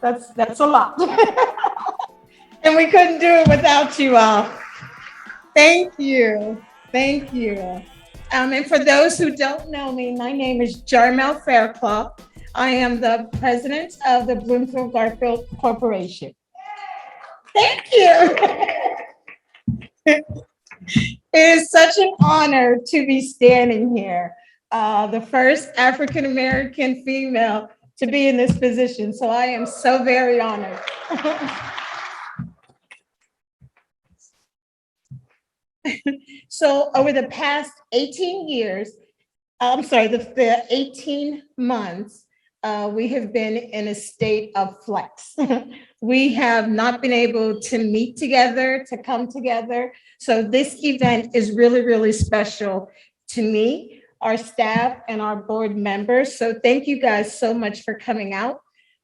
Wow, that's a lot. And we couldn't do it without you all. Thank you. Thank you. And for those who don't know me, my name is Jarmel Fairclough. I am the president of the Bloomfield-Garfield Corporation. Thank you. It is such an honor to be standing here, the first African American female to be in this position. So I am so very honored. So over the past 18 years, I'm sorry, the 18 months, we have been in a state of flex. We have not been able to meet together, to come together. So this event is really, really special to me, our staff, and our board members. So thank you guys so much for coming out.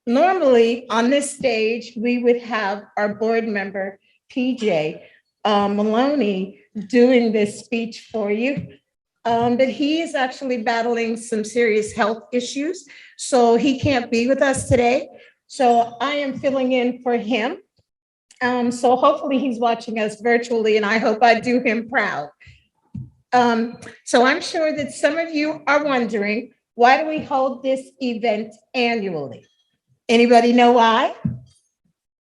Normally on this stage, we would have our board member, PJ Maloney, doing this speech for you. But he is actually battling some serious health issues, so he can't be with us today. So I am filling in for him. So hopefully he's watching us virtually, and I hope I do him proud. So I'm sure that some of you are wondering, why do we hold this event annually? Anybody know why?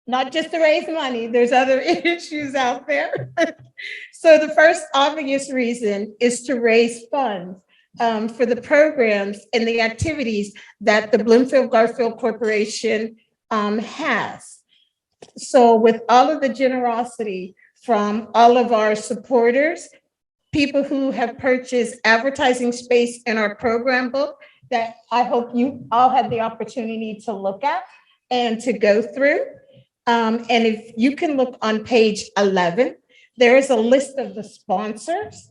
Not just to raise money, there's other issues out there. So the first obvious reason is to raise funds for the programs and the activities that the Bloomfield-Garfield Corporation has. So with all of the generosity from all of our supporters, people who have purchased advertising space in our program book that I hope you all had the opportunity to look at and to go through. And if you can look on page 11, there is a list of the sponsors.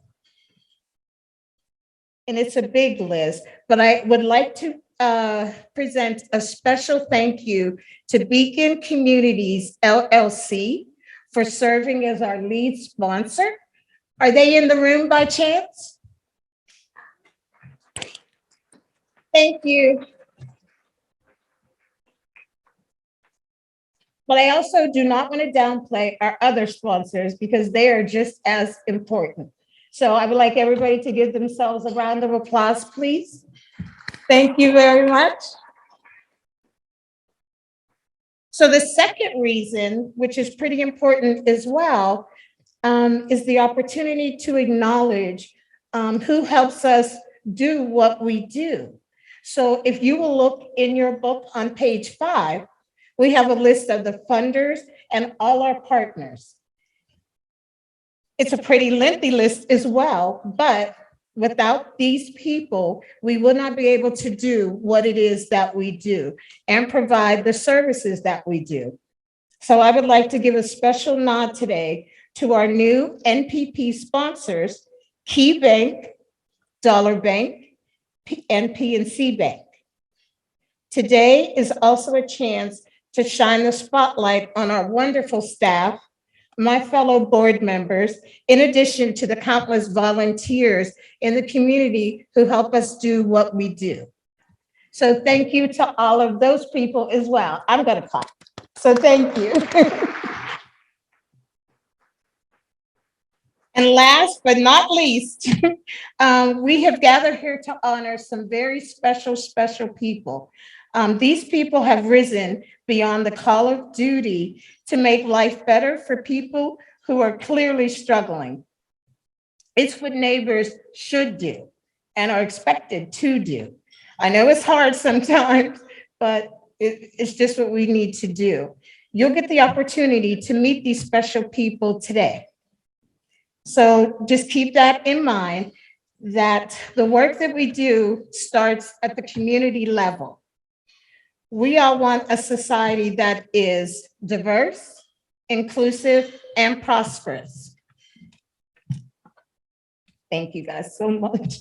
And it's a big list, but I would like to present a special thank you to Beacon Communities LLC for serving as our lead sponsor. Are they in the room by chance? Thank you. But I also do not want to downplay our other sponsors because they are just as important. So I would like everybody to give themselves a round of applause, please. Thank you very much. So the second reason, which is pretty important as well, is the opportunity to acknowledge who helps us do what we do. So if you will look in your book on page 5, we have a list of the funders and all our partners. It's a pretty lengthy list as well, but without these people, we will not be able to do what it is that we do and provide the services that we do. So I would like to give a special nod today to our new NPP sponsors, Key Bank, Dollar Bank, and PNC Bank. Today is also a chance to shine the spotlight on our wonderful staff, my fellow board members, in addition to the countless volunteers in the community who help us do what we do. So thank you to all of those people as well. I'm gonna clap. So thank you. And last but not least, we have gathered here to honor some very special people. These people have risen beyond the call of duty to make life better for people who are clearly struggling. It's what neighbors should do and are expected to do. I know it's hard sometimes, but it's just what we need to do. You'll get the opportunity to meet these special people today. So just keep that in mind, that the work that we do starts at the community level. We all want a society that is diverse, inclusive, and prosperous. Thank you guys so much.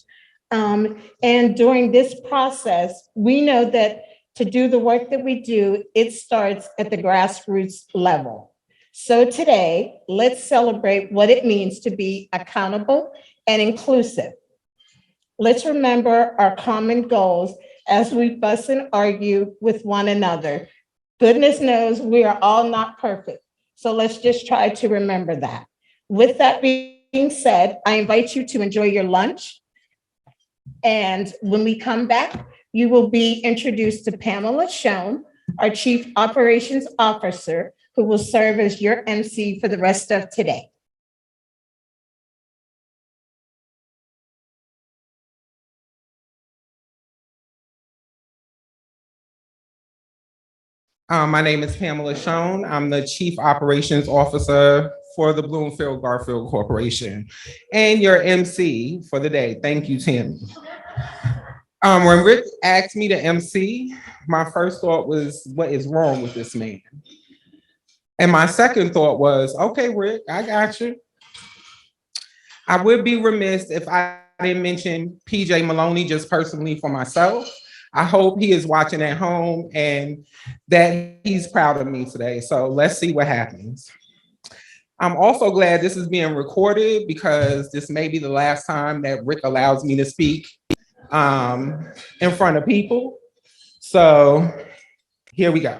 And during this process, we know that to do the work that we do, it starts at the grassroots level. So today, let's celebrate what it means to be accountable and inclusive. Let's remember our common goals as we fuss and argue with one another. Goodness knows we are all not perfect. So let's just try to remember that. With that being said, I invite you to enjoy your lunch. And when we come back, you will be introduced to Pamela Schoen, our Chief Operations Officer, who will serve as your MC for the rest of today. My name is Pamela Schoen. I'm the Chief Operations Officer for the Bloomfield-Garfield Corporation and your MC for the day. Thank you, Tammy. When Rick asked me to MC, my first thought was, what is wrong with this man? And my second thought was, okay, Rick, I got you. I would be remiss if I didn't mention PJ Maloney just personally for myself. I hope he is watching at home and that he's proud of me today. So let's see what happens. I'm also glad this is being recorded because this may be the last time that Rick allows me to speak in front of people. So here we go.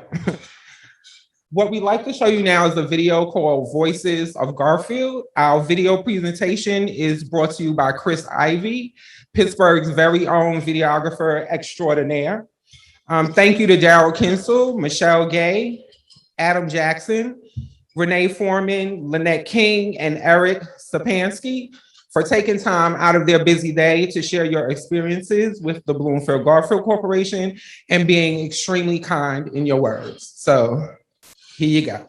What we'd like to show you now is a video called Voices of Garfield. Our video presentation is brought to you by Chris Ivy, Pittsburgh's very own videographer extraordinaire. Thank you to Daryl Kinsel, Michelle Gay, Adam Jackson, Renee Foreman, Lynette King, and Eric Sapansky for taking time out of their busy day to share your experiences with the Bloomfield-Garfield Corporation and being extremely kind in your words. So here you go.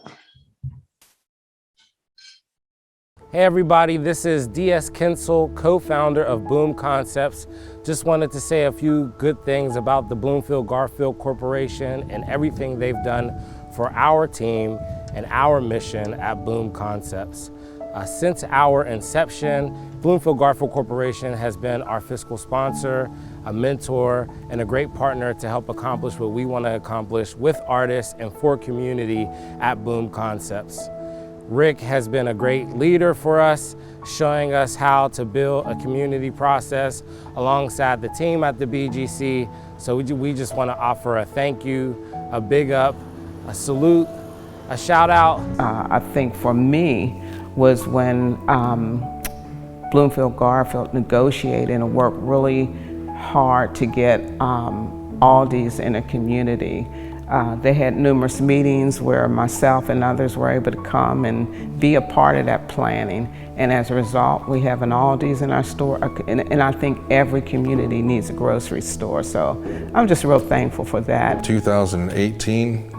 Hey everybody, this is D.S. Kinsel, co-founder of Boom Concepts. Just wanted to say a few good things about the Bloomfield-Garfield Corporation and everything they've done for our team and our mission at Boom Concepts. Since our inception, Bloomfield-Garfield Corporation has been our fiscal sponsor, a mentor, and a great partner to help accomplish what we want to accomplish with artists and for community at Boom Concepts. Rick has been a great leader for us, showing us how to build a community process alongside the team at the BGC. So we just want to offer a thank you, a big up, a salute, a shout out. I think for me was when Bloomfield-Garfield negotiated and worked really hard to get Awardees in a community. They had numerous meetings where myself and others were able to come and be a part of that planning. And as a result, we have an Awardees in our store. And I think every community needs a grocery store. So I'm just real thankful for that. 2018,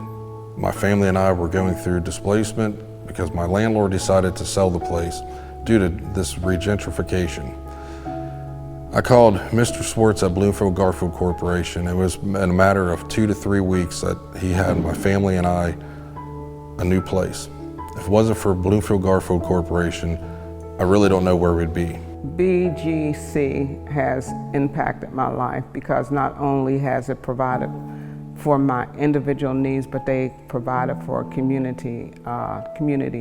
my family and I were going through displacement because my landlord decided to sell the place due to this regentrification. I called Mr. Swartz at Bloomfield-Garfield Corporation. It was in a matter of 2 to 3 weeks that he had my family and I a new place. If it wasn't for Bloomfield-Garfield Corporation, I really don't know where we'd be. BGC has impacted my life because not only has it provided for my individual needs, but they provided for community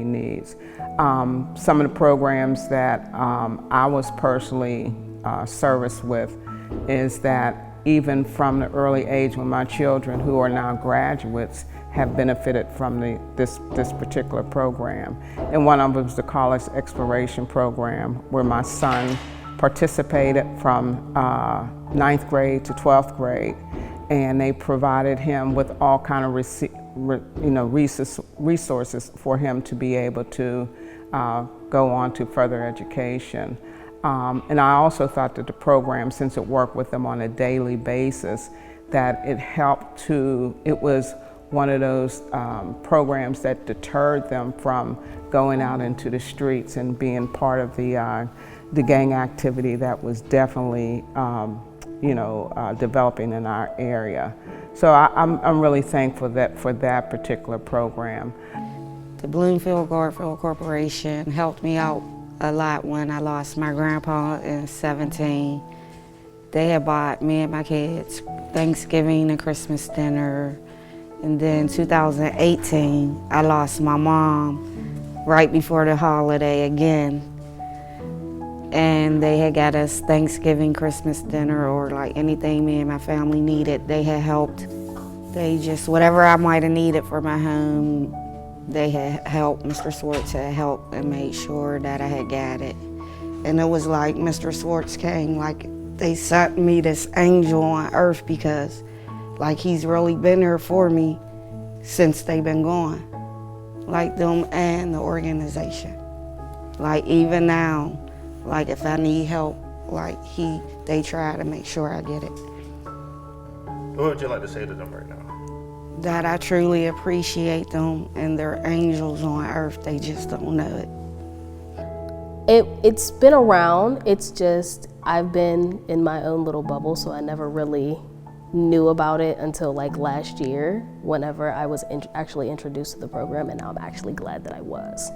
needs. Some of the programs that I was personally serviced with is that even from the early age when my children, who are now graduates, have benefited from this particular program. And one of them was the College Exploration Program, where my son participated from 9th grade to 12th grade. And they provided him with all kind of resources for him to be able to go on to further education. And I also thought that the program, since it worked with them on a daily basis, that it was one of those programs that deterred them from going out into the streets and being part of the gang activity that was definitely developing in our area. So I'm really thankful for that particular program. The Bloomfield-Garfield Corporation helped me out a lot when I lost my grandpa in 17. They had bought me and my kids Thanksgiving and Christmas dinner. And then 2018, I lost my mom right before the holiday again. And they had got us Thanksgiving, Christmas dinner, or like anything me and my family needed, they had helped. They just, whatever I might have needed for my home, they had helped, Mr. Swartz had helped and made sure that I had got it. And it was like Mr. Swartz came, like they sent me this angel on earth because like he's really been there for me since they've been gone. Like them and the organization. Like even now, like if I need help, like they try to make sure I get it. What would you like to say to them right now? That I truly appreciate them and they're angels on earth, they just don't know it. It's been around, it's just I've been in my own little bubble, so I never really knew about it until like last year, whenever I was actually introduced to the program, and now I'm actually glad that I was.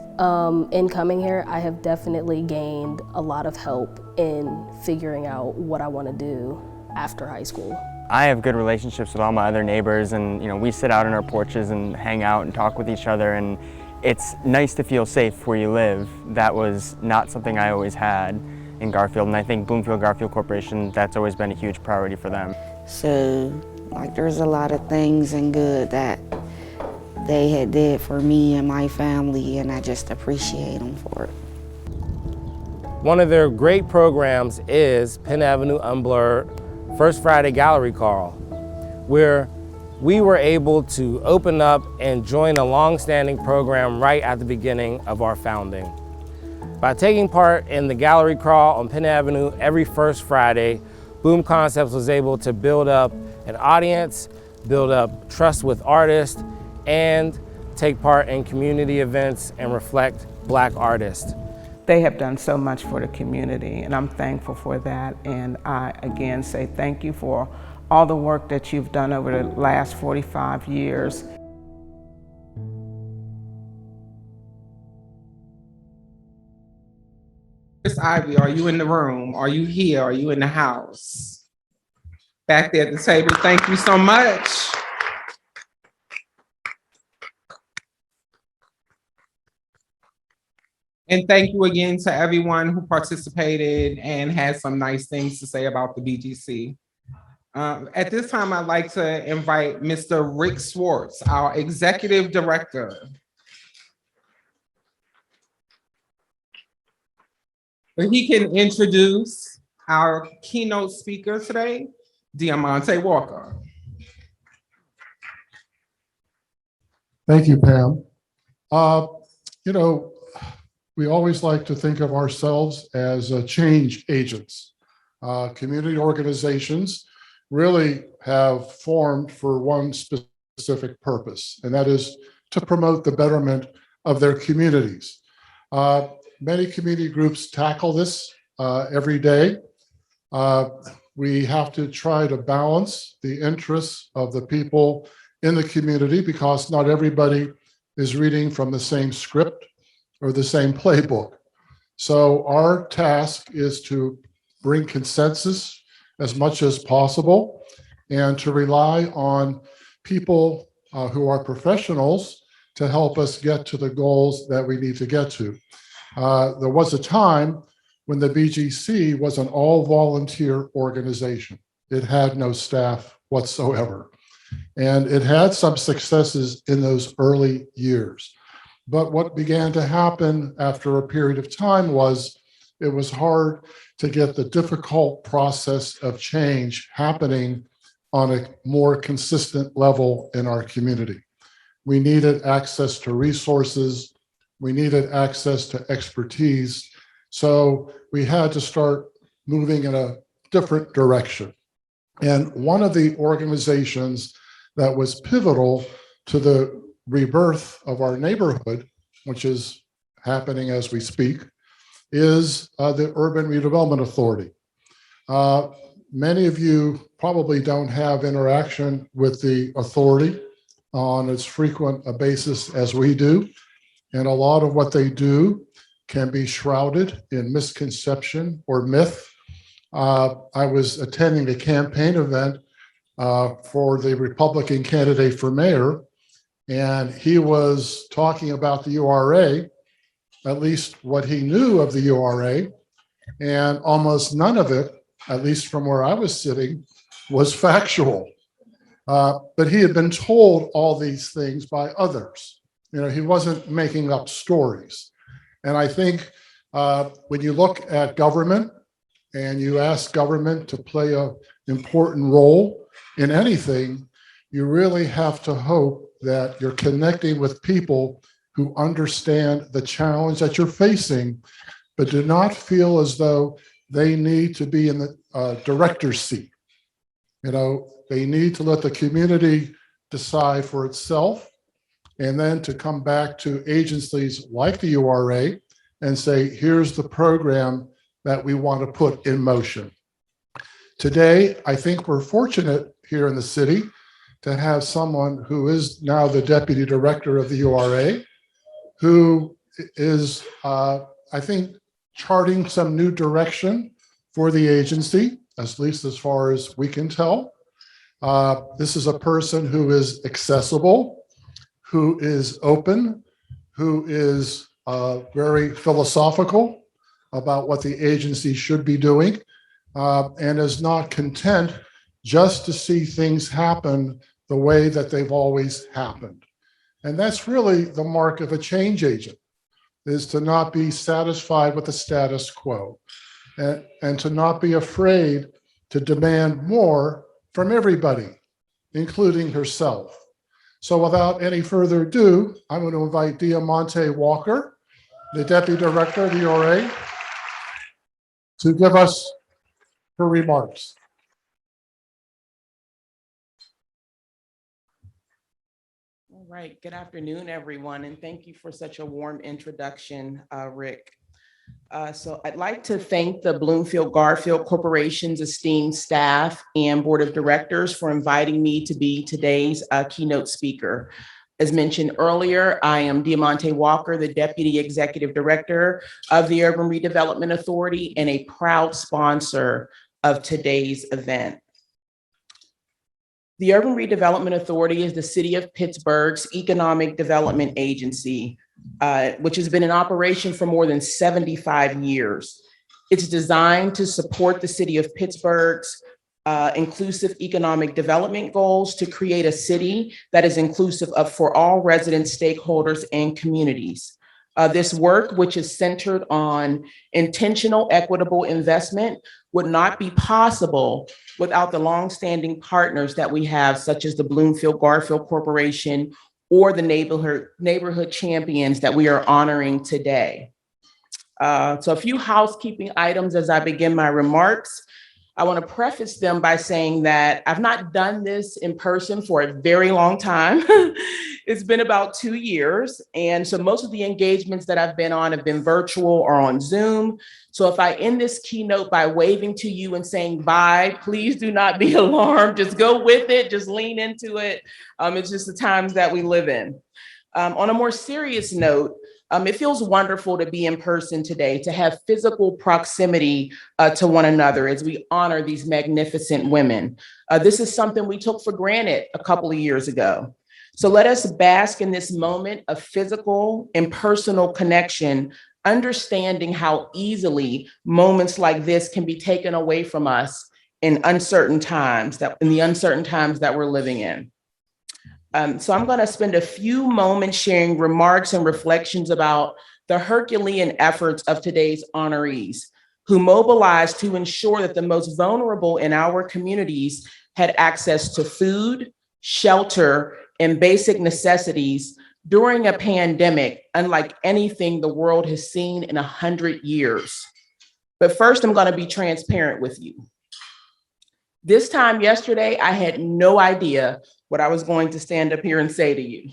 In coming here, I have definitely gained a lot of help in figuring out what I want to do after high school. I have good relationships with all my other neighbors, and we sit out on our porches and hang out and talk with each other, and it's nice to feel safe where you live. That was not something I always had in Garfield, and I think Bloomfield-Garfield Corporation, that's always been a huge priority for them. So, like, there's a lot of things and good that they had did for me and my family, and I just appreciate them for it. One of their great programs is Penn Avenue Unblurred First Friday Gallery Call, where we were able to open up and join a long-standing program right at the beginning of our founding. By taking part in the gallery crawl on Penn Avenue every first Friday, Boom Concepts was able to build up an audience, build up trust with artists, and take part in community events and reflect Black artists. They have done so much for the community, and I'm thankful for that. And I again say thank you for all the work that you've done over the last 45 years. Miss Ivy, are you in the room? Are you here? Are you in the house? Back there at the table, thank you so much. And thank you again to everyone who participated and had some nice things to say about the BGC. At this time, I'd like to invite Mr. Rick Swartz, our Executive Director. He can introduce our keynote speaker today, Diamonte Walker. Thank you, Pam. We always like to think of ourselves as change agents. Community organizations really have formed for one specific purpose, and that is to promote the betterment of their communities. Many community groups tackle this every day. We have to try to balance the interests of the people in the community because not everybody is reading from the same script or the same playbook. So our task is to bring consensus as much as possible and to rely on people who are professionals to help us get to the goals that we need to get to. There was a time when the BGC was an all-volunteer organization. It had no staff whatsoever. And it had some successes in those early years. But what began to happen after a period of time was it was hard to get the difficult process of change happening on a more consistent level in our community. We needed access to resources. We needed access to expertise. So we had to start moving in a different direction. And one of the organizations that was pivotal to the rebirth of our neighborhood, which is happening as we speak, is the Urban Redevelopment Authority. Many of you probably don't have interaction with the authority on as frequent a basis as we do. And a lot of what they do can be shrouded in misconception or myth. I was attending a campaign event for the Republican candidate for mayor, and he was talking about the URA, at least what he knew of the URA, and almost none of it, at least from where I was sitting, was factual. But he had been told all these things by others. You know, he wasn't making up stories. And I think when you look at government and you ask government to play an important role in anything, you really have to hope that you're connecting with people who understand the challenge that you're facing, but do not feel as though they need to be in the director's seat. You know, they need to let the community decide for itself, and then to come back to agencies like the URA and say, here's the program that we want to put in motion. Today, I think we're fortunate here in the city to have someone who is now the deputy director of the URA, who is, I think, charting some new direction for the agency, at least as far as we can tell. This is a person who is accessible, who is open, who is very philosophical about what the agency should be doing, and is not content just to see things happen the way that they've always happened. And that's really the mark of a change agent, is to not be satisfied with the status quo and to not be afraid to demand more from everybody, including herself. So without any further ado, I'm going to invite Diamonte Walker, the Deputy Director of the URA, to give us her remarks. All right, good afternoon, everyone, and thank you for such a warm introduction, Rick. So I'd like to thank the Bloomfield-Garfield Corporation's esteemed staff and board of directors for inviting me to be today's keynote speaker. As mentioned earlier, I am Diamonte Walker, the Deputy Executive Director of the Urban Redevelopment Authority and a proud sponsor of today's event. The Urban Redevelopment Authority is the City of Pittsburgh's economic development agency, which has been in operation for more than 75 years. It's designed to support the City of Pittsburgh's inclusive economic development goals to create a city that is inclusive for all residents, stakeholders, and communities. This work, which is centered on intentional, equitable investment, would not be possible without the longstanding partners that we have, such as the Bloomfield-Garfield Corporation or the neighborhood champions that we are honoring today. So a few housekeeping items as I begin my remarks. I want to preface them by saying that I've not done this in person for a very long time. It's been about 2 years. And so most of the engagements that I've been on have been virtual or on Zoom. So if I end this keynote by waving to you and saying bye, please do not be alarmed. Just go with it. Just lean into it. It's just the times that we live in. On a more serious note, it feels wonderful to be in person today, to have physical proximity to one another as we honor these magnificent women. This is something we took for granted a couple of years ago. So let us bask in this moment of physical and personal connection, understanding how easily moments like this can be taken away from us in the uncertain times that we're living in. So I'm going to spend a few moments sharing remarks and reflections about the Herculean efforts of today's honorees, who mobilized to ensure that the most vulnerable in our communities had access to food, shelter, and basic necessities during a pandemic unlike anything the world has seen in 100 years. But first, I'm going to be transparent with you. This time yesterday, I had no idea what I was going to stand up here and say to you.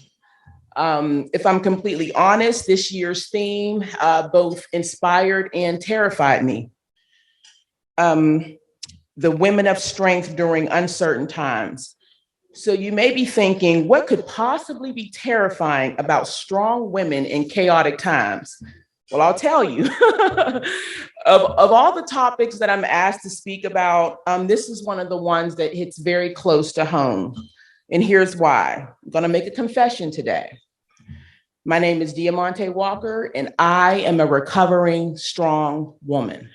If I'm completely honest, this year's theme both inspired and terrified me. The women of strength during uncertain times. So you may be thinking, what could possibly be terrifying about strong women in chaotic times? Well, I'll tell you, of all the topics that I'm asked to speak about, this is one of the ones that hits very close to home. And here's why. I'm going to make a confession today. My name is Diamonte Walker, and I am a recovering strong woman.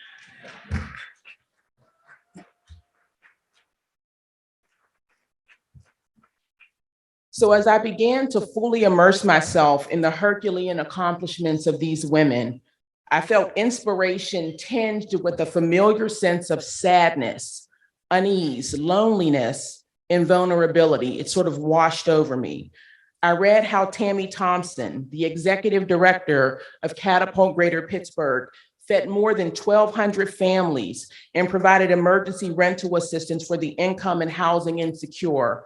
So as I began to fully immerse myself in the Herculean accomplishments of these women, I felt inspiration tinged with a familiar sense of sadness, unease, loneliness, and vulnerability. It sort of washed over me. I read how Tammy Thompson, the executive director of Catapult Greater Pittsburgh, fed more than 1,200 families and provided emergency rental assistance for the income and housing insecure.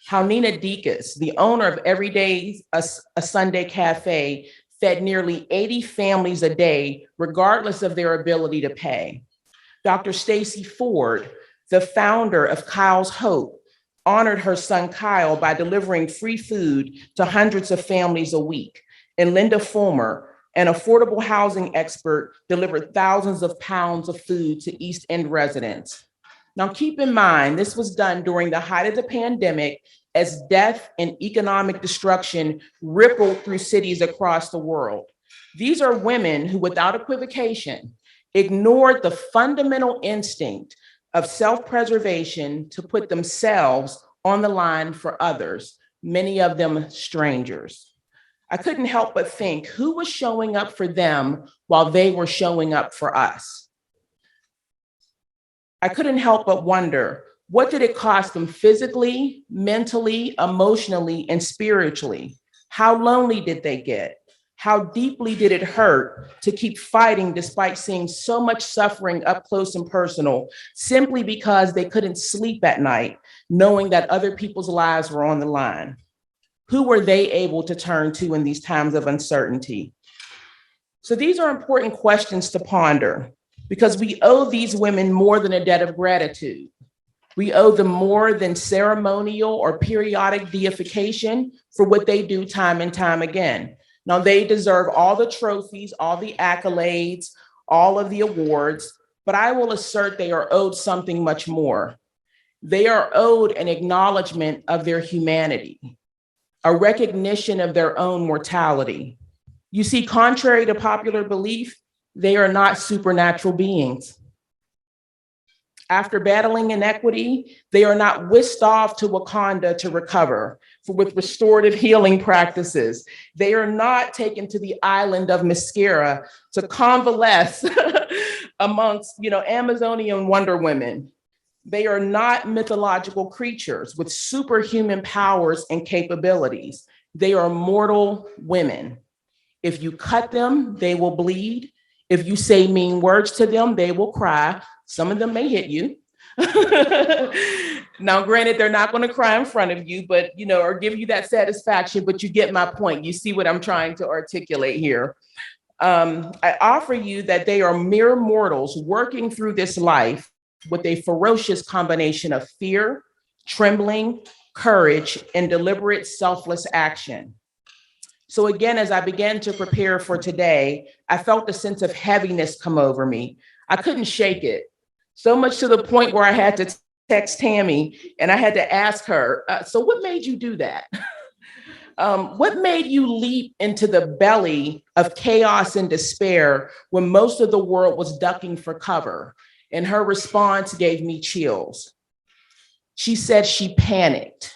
How Nina DeiCas, the owner of Everyday a Sunday Cafe, fed nearly 80 families a day, regardless of their ability to pay. Dr. Staci Ford, the founder of Kyle's Hope, honored her son Kyle by delivering free food to hundreds of families a week. And Linda Fulmer, an affordable housing expert, delivered thousands of pounds of food to East End residents. Now keep in mind, this was done during the height of the pandemic as death and economic destruction rippled through cities across the world. These are women who, without equivocation, ignored the fundamental instinct of self-preservation to put themselves on the line for others, many of them strangers. I couldn't help but think, who was showing up for them while they were showing up for us? I couldn't help but wonder, what did it cost them physically, mentally, emotionally, and spiritually? How lonely did they get? How deeply did it hurt to keep fighting despite seeing so much suffering up close and personal, simply because they couldn't sleep at night, knowing that other people's lives were on the line? Who were they able to turn to in these times of uncertainty? So these are important questions to ponder, because we owe these women more than a debt of gratitude. We owe them more than ceremonial or periodic deification for what they do time and time again. Now, they deserve all the trophies, all the accolades, all of the awards, but I will assert they are owed something much more. They are owed an acknowledgement of their humanity, a recognition of their own mortality. You see, contrary to popular belief, they are not supernatural beings. After battling inequity, they are not whisked off to Wakanda to recover with restorative healing practices. They are not taken to the island of Mascara to convalesce amongst, Amazonian Wonder Women. They are not mythological creatures with superhuman powers and capabilities. They are mortal women. If you cut them, they will bleed. If you say mean words to them, they will cry. Some of them may hit you. Now, granted, they're not going to cry in front of you, but, or give you that satisfaction, but you get my point. You see what I'm trying to articulate here. I offer you that they are mere mortals working through this life with a ferocious combination of fear, trembling, courage, and deliberate selfless action. So again, as I began to prepare for today, I felt a sense of heaviness come over me. I couldn't shake it. So much to the point where I had to text Tammy and I had to ask her, so what made you do that? What made you leap into the belly of chaos and despair when most of the world was ducking for cover? And her response gave me chills. She said she panicked.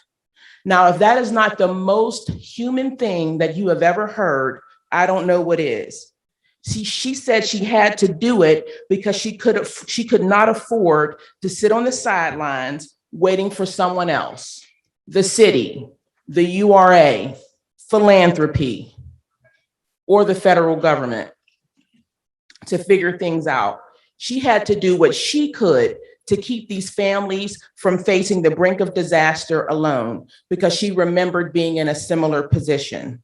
Now, if that is not the most human thing that you have ever heard, I don't know what is. See, she said she had to do it because she could not afford to sit on the sidelines waiting for someone else, the city, the URA, philanthropy, or the federal government to figure things out. She had to do what she could to keep these families from facing the brink of disaster alone, because she remembered being in a similar position.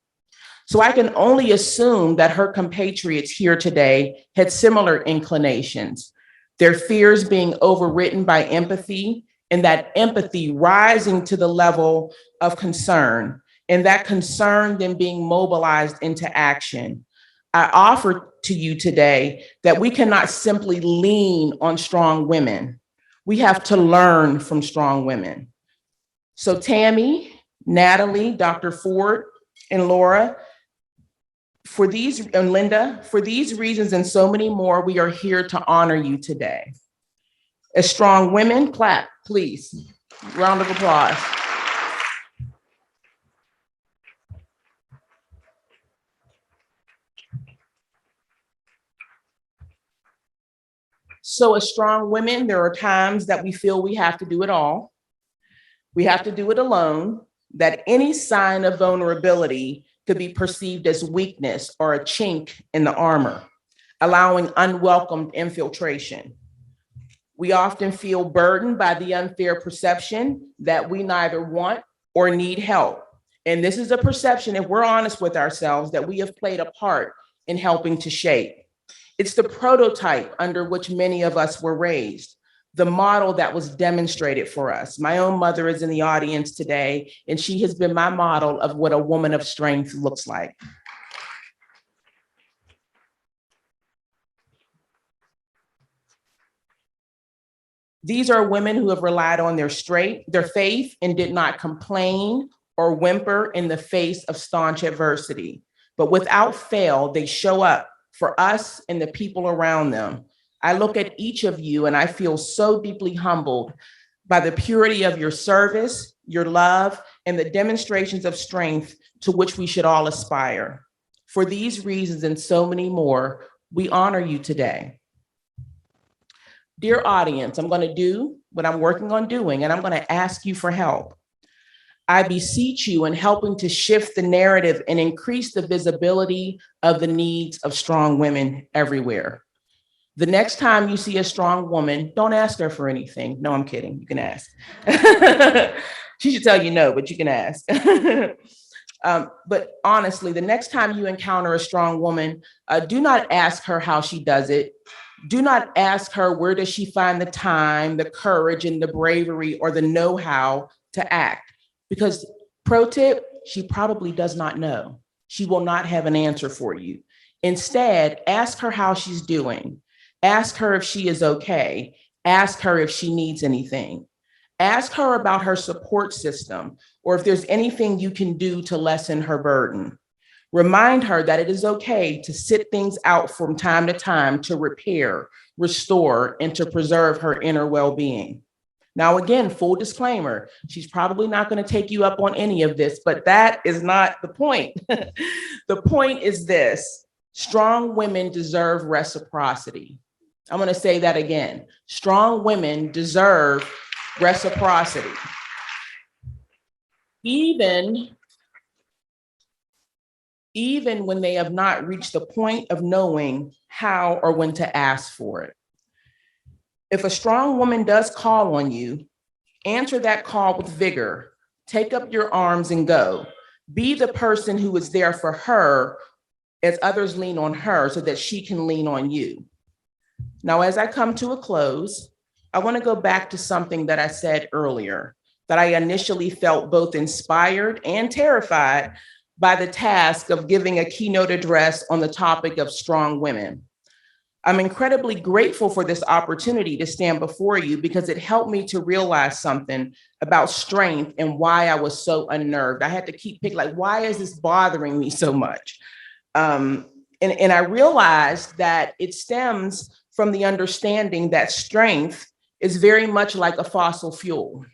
So I can only assume that her compatriots here today had similar inclinations, their fears being overwritten by empathy, and that empathy rising to the level of concern, and that concern then being mobilized into action. I offer to you today that we cannot simply lean on strong women. We have to learn from strong women. So Tammy, Natalie, Dr. Ford, and Laura, and Linda, for these reasons and so many more, we are here to honor you today. As strong women, clap, please. Round of applause. So as strong women, there are times that we feel we have to do it all. We have to do it alone, that any sign of vulnerability could be perceived as weakness or a chink in the armor, allowing unwelcomed infiltration. We often feel burdened by the unfair perception that we neither want or need help. And this is a perception, if we're honest with ourselves, that we have played a part in helping to shape. It's the prototype under which many of us were raised, the model that was demonstrated for us. My own mother is in the audience today, and she has been my model of what a woman of strength looks like. These are women who have relied on their faith and did not complain or whimper in the face of staunch adversity. But without fail, they show up for us and the people around them. I look at each of you and I feel so deeply humbled by the purity of your service, your love, and the demonstrations of strength to which we should all aspire. For these reasons and so many more, we honor you today. Dear audience, I'm going to do what I'm working on doing, and I'm going to ask you for help. I beseech you in helping to shift the narrative and increase the visibility of the needs of strong women everywhere. The next time you see a strong woman, don't ask her for anything. No, I'm kidding. You can ask. She should tell you no, but you can ask. But honestly, the next time you encounter a strong woman, do not ask her how she does it. Do not ask her where does she find the time, the courage, and the bravery or the know-how to act. Because pro tip, she probably does not know. She will not have an answer for you. Instead, ask her how she's doing. Ask her if she is okay. Ask her if she needs anything. Ask her about her support system or if there's anything you can do to lessen her burden. Remind her that it is okay to sit things out from time to time to repair, restore, and to preserve her inner well-being. Now, again, full disclaimer, she's probably not going to take you up on any of this, but that is not the point. The point is this: strong women deserve reciprocity. I'm going to say that again. Strong women deserve reciprocity. Even when they have not reached the point of knowing how or when to ask for it. If a strong woman does call on you, answer that call with vigor. Take up your arms and go. Be the person who is there for her as others lean on her so that she can lean on you. Now, as I come to a close, I want to go back to something that I said earlier, that I initially felt both inspired and terrified by the task of giving a keynote address on the topic of strong women. I'm incredibly grateful for this opportunity to stand before you because it helped me to realize something about strength and why I was so unnerved. I had to keep picking, like, why is this bothering me so much? And I realized that it stems from the understanding that strength is very much like a fossil fuel.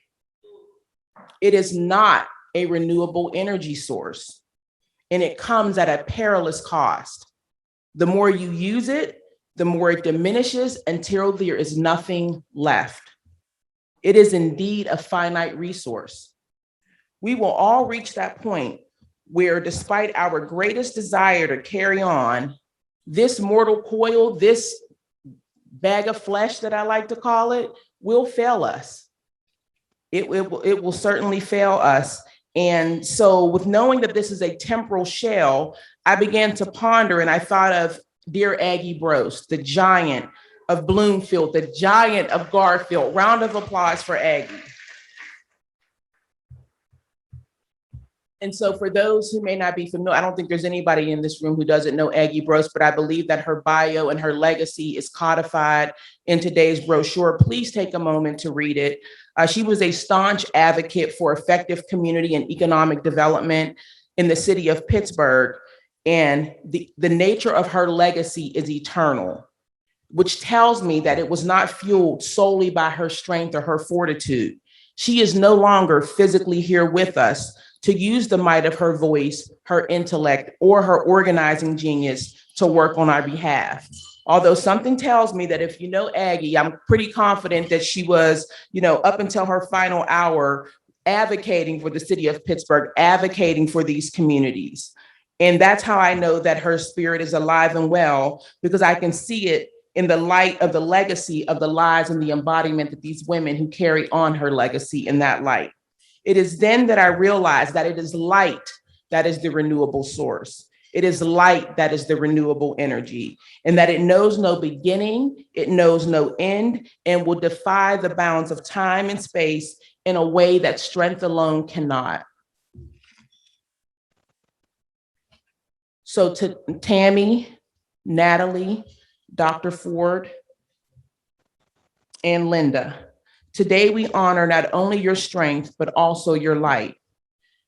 It is not a renewable energy source, and it comes at a perilous cost. The more you use it, the more it diminishes until there is nothing left. It is indeed a finite resource. We will all reach that point where, despite our greatest desire to carry on, this mortal coil, this bag of flesh that I like to call it, will fail us. It will certainly fail us. And so with knowing that this is a temporal shell, I began to ponder and I thought of dear Aggie Brose, the giant of Bloomfield, the giant of Garfield. Round of applause for Aggie. And so for those who may not be familiar, I don't think there's anybody in this room who doesn't know Aggie Brose, but I believe that her bio and her legacy is codified in today's brochure. Please take a moment to read it. She was a staunch advocate for effective community and economic development in the city of Pittsburgh. And the nature of her legacy is eternal, which tells me that it was not fueled solely by her strength or her fortitude. She is no longer physically here with us to use the might of her voice, her intellect, or her organizing genius to work on our behalf. Although something tells me that if you know Aggie, I'm pretty confident that she was, up until her final hour, advocating for the city of Pittsburgh, advocating for these communities. And that's how I know that her spirit is alive and well, because I can see it in the light of the legacy of the lives and the embodiment that these women who carry on her legacy in that light. It is then that I realized that it is light that is the renewable source. It is light that is the renewable energy, and that it knows no beginning, it knows no end, and will defy the bounds of time and space in a way that strength alone cannot. So to Tammy, Natalie, Dr. Ford, and Linda, today we honor not only your strength, but also your light.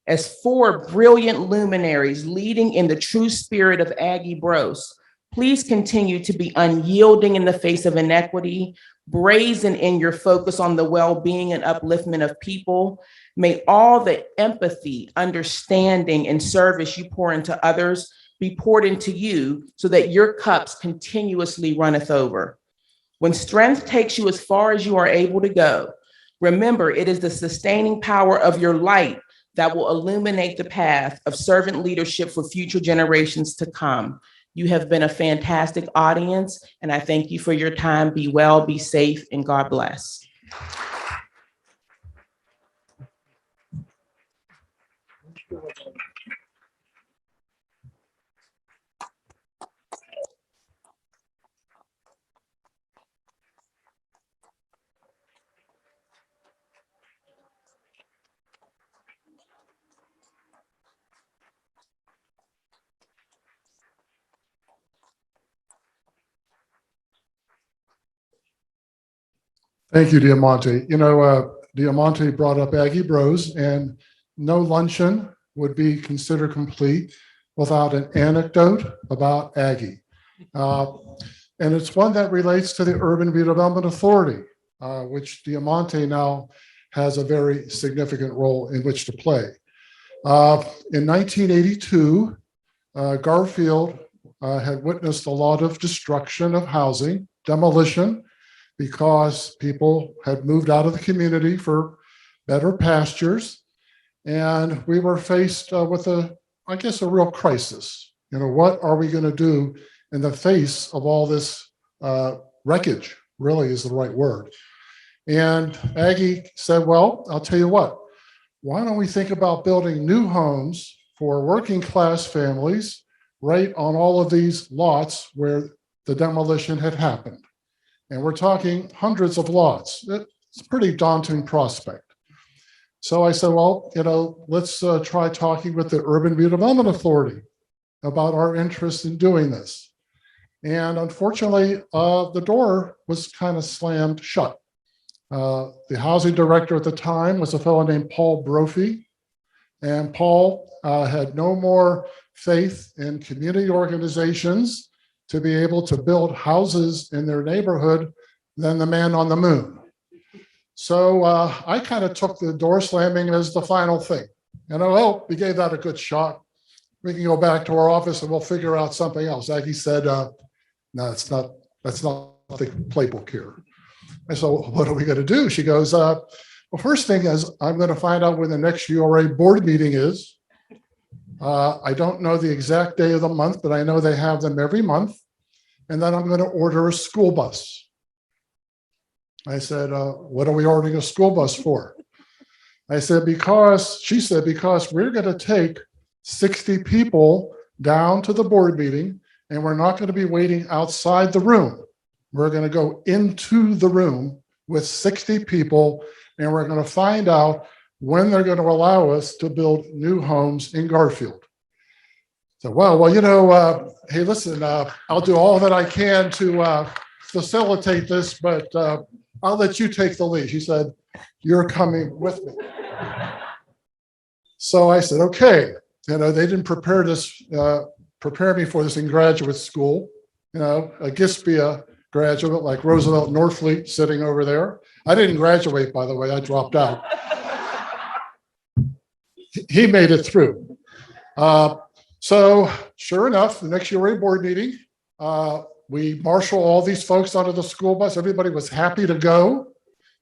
As four brilliant luminaries leading in the true spirit of Aggie Brose, please continue to be unyielding in the face of inequity, brazen in your focus on the well-being and upliftment of people. May all the empathy, understanding, and service you pour into others be poured into you so that your cups continuously runneth over. When strength takes you as far as you are able to go, remember it is the sustaining power of your light that will illuminate the path of servant leadership for future generations to come. You have been a fantastic audience, and I thank you for your time. Be well, be safe, and God bless. Thank you, Diamonte. Diamonte brought up Aggie Brose, and no luncheon would be considered complete without an anecdote about Aggie. And it's one that relates to the Urban Redevelopment Authority, which Diamonte now has a very significant role in which to play. In 1982, Garfield had witnessed a lot of destruction of housing, demolition, because people had moved out of the community for better pastures. And we were faced with a real crisis. What are we going to do in the face of all this wreckage, really is the right word. And Aggie said, well, I'll tell you what, why don't we think about building new homes for working class families right on all of these lots where the demolition had happened. And we're talking hundreds of lots. It's a pretty daunting prospect. So I said, well, let's try talking with the Urban Redevelopment Authority about our interest in doing this. And unfortunately, the door was kind of slammed shut. The housing director at the time was a fellow named Paul Brophy. And Paul had no more faith in community organizations to be able to build houses in their neighborhood than the man on the moon. So I kind of took the door slamming as the final thing. We gave that a good shot. We can go back to our office and we'll figure out something else. Aggie said, no, that's not the playbook here. I said, well, what are we going to do? She goes, well, first thing is I'm going to find out when the next URA board meeting is. I don't know the exact day of the month, but I know they have them every month. And then I'm going to order a school bus. I said, what are we ordering a school bus for? I said, because we're going to take 60 people down to the board meeting, and we're not going to be waiting outside the room. We're going to go into the room with 60 people, and we're going to find out when they're going to allow us to build new homes in Garfield. So, hey, listen, I'll do all that I can to facilitate this, but I'll let you take the lead. She said, you're coming with me. So I said, okay. They didn't prepare me for this in graduate school. A Gispia graduate like Roosevelt Norfleet sitting over there. I didn't graduate, by the way, I dropped out. He made it through. So sure enough, the next URA board meeting, We marshal all these folks onto the school bus. Everybody was happy to go.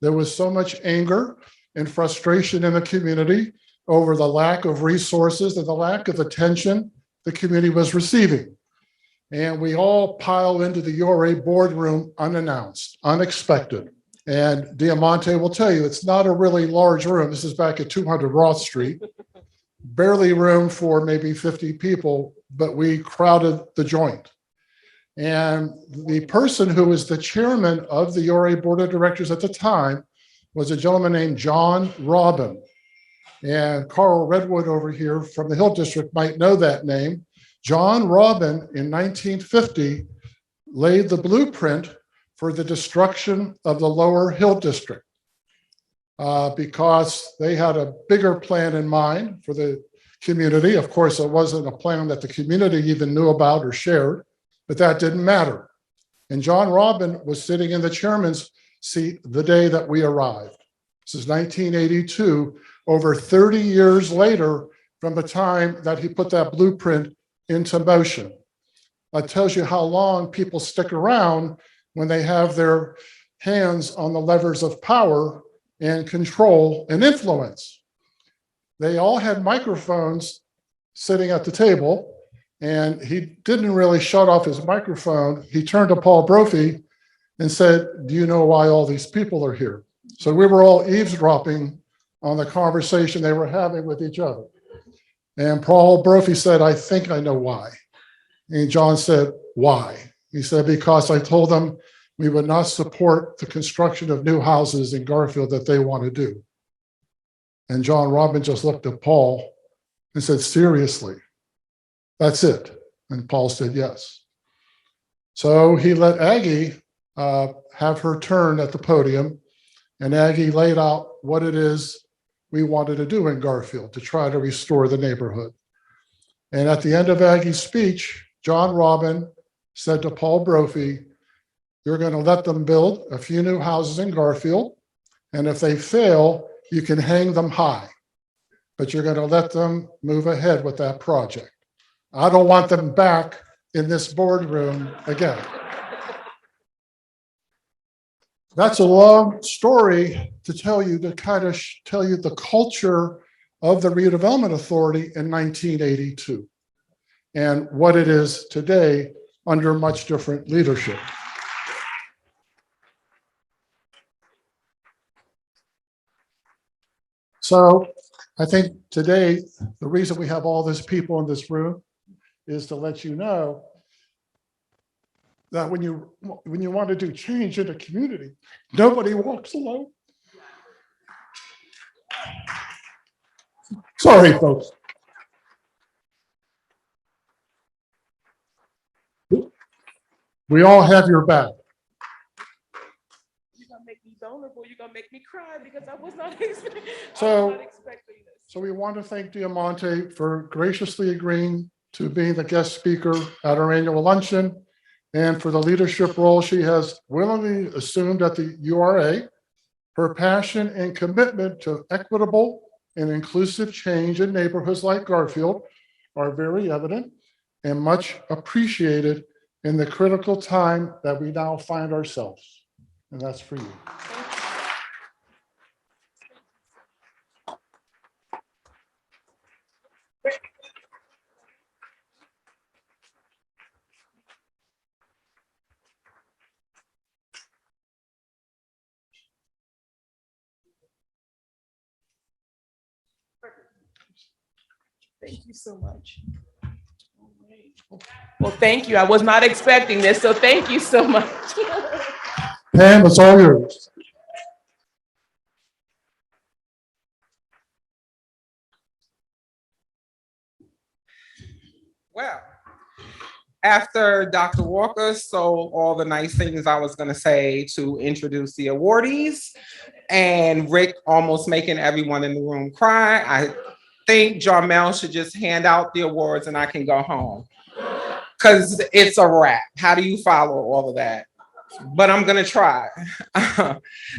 There was so much anger and frustration in the community over the lack of resources and the lack of attention the community was receiving. And we all pile into the URA boardroom unannounced, unexpected. And Diamonte will tell you, it's not a really large room. This is back at 200 Roth Street. Barely room for maybe 50 people, but we crowded the joint. And the person who was the chairman of the URA board of directors at the time was a gentleman named John Robin. And Carl Redwood over here from the Hill District might know that name. John Robin in 1950 laid the blueprint for the destruction of the Lower Hill District because they had a bigger plan in mind for the community. Of course, it wasn't a plan that the community even knew about or shared, but that didn't matter. And John Robin was sitting in the chairman's seat the day that we arrived. This is 1982, over 30 years later from the time that he put that blueprint into motion. That tells you how long people stick around when they have their hands on the levers of power and control and influence. They all had microphones sitting at the table, and he didn't really shut off his microphone. He turned to Paul Brophy and said, "Do you know why all these people are here?" So we were all eavesdropping on the conversation they were having with each other. And Paul Brophy said, "I think I know why." And John said, "Why?" He said, "Because I told them we would not support the construction of new houses in Garfield that they want to do." And John Robin just looked at Paul and said, "Seriously, that's it?" And Paul said, "Yes." So he let Aggie have her turn at the podium, and Aggie laid out what it is we wanted to do in Garfield to try to restore the neighborhood. And at the end of Aggie's speech, John Robin said to Paul Brophy, "You're going to let them build a few new houses in Garfield, and if they fail, you can hang them high, but you're going to let them move ahead with that project. I don't want them back in this boardroom again." That's a long story to tell you, to kind of tell you the culture of the Redevelopment Authority in 1982 and what it is today under much different leadership. So I think today, the reason we have all these people in this room is to let you know that when you want to do change in a community, nobody walks alone. Sorry, folks. We all have your back. You're gonna make me vulnerable. You're gonna make me cry because I was not expecting this. So we want to thank Diamonte for graciously agreeing to being the guest speaker at our annual luncheon, and for the leadership role she has willingly assumed at the URA. Her passion and commitment to equitable and inclusive change in neighborhoods like Garfield are very evident and much appreciated in the critical time that we now find ourselves. And that's for you. Thank you so much. Well, thank you. I was not expecting this, so thank you so much. Pam, it's all yours. Well, after Dr. Walker sold all the nice things I was going to say to introduce the awardees, and Rick almost making everyone in the room cry, I think Jarmel should just hand out the awards and I can go home, because it's a wrap. How do you follow all of that? But I'm going to try.